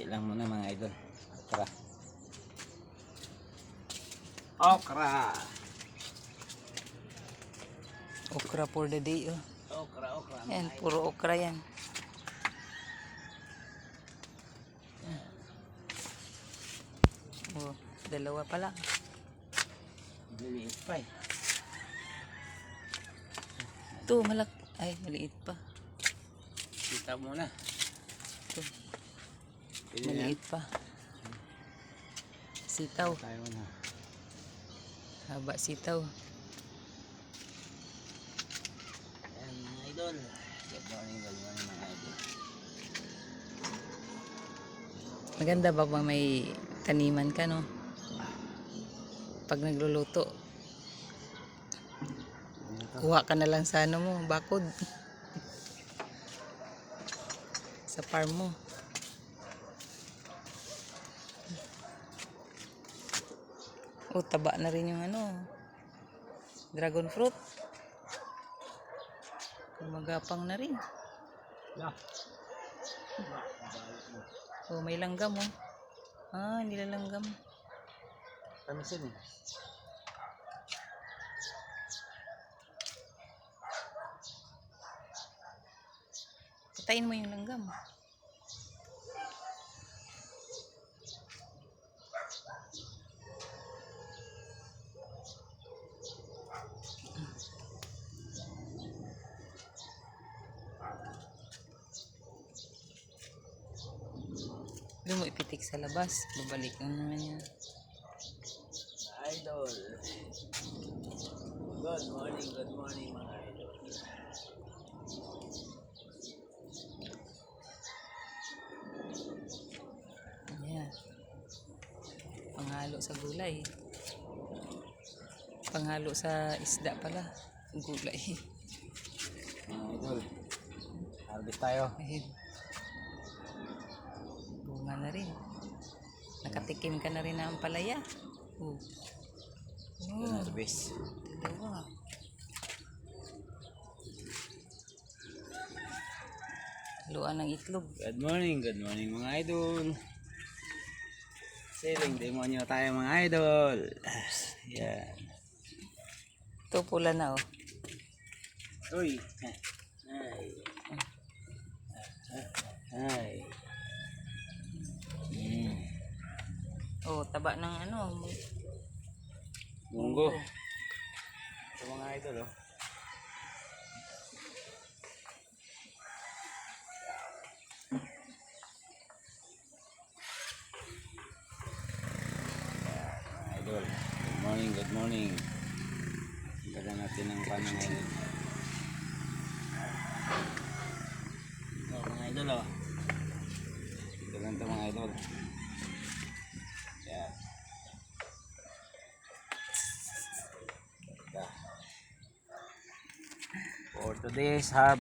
lang muna mga idol. Okra. Okra. Okra for the day, oh. Okra. Yan, puro okra yan. Oh, dalawa pa lang. Liliit pa eh. Ito, ay, maliit pa. Kita muna. Ito, Pili maliit pa. Sitaw. Tayo na. Haba sitaw. Ayan mga idol. Good morning mga idol. Maganda ba may taniman ka, no? Pag nagluluto, kuha ka na lang sa ano mo, bakod. Sa farm mo. Oh, taba na rin yung ano, dragon fruit. Magapang na rin. Yeah. Oh, may langgam, oh. Ah, hindi na langgam. Tamisin eh. Patayin mo yung langgam. Doon mo ipitik sa labas. Babalik naman yan. Idol. Good morning mga idol. Ayan. Panghalo sa gulay. Panghalo sa isda pala. Gulay. Mga idol. Harvest tayo. Ayan. Bunga na rin. Nakatikim ka na rin na ang palaya. Oh. Harvest. Dalawa. Haluan ng itlog. Good morning mga idol. Siling demonyo tayo mga idol. Yan. Ito pula na, oh. Uy. Hi. Oh, taba ng ano. Munggo. Ito mga idol, oh. Idol. Good morning. Ganda natin ng panang ngayon. Oh, mga idol, oh. Ganda mga idol. Yan. For today's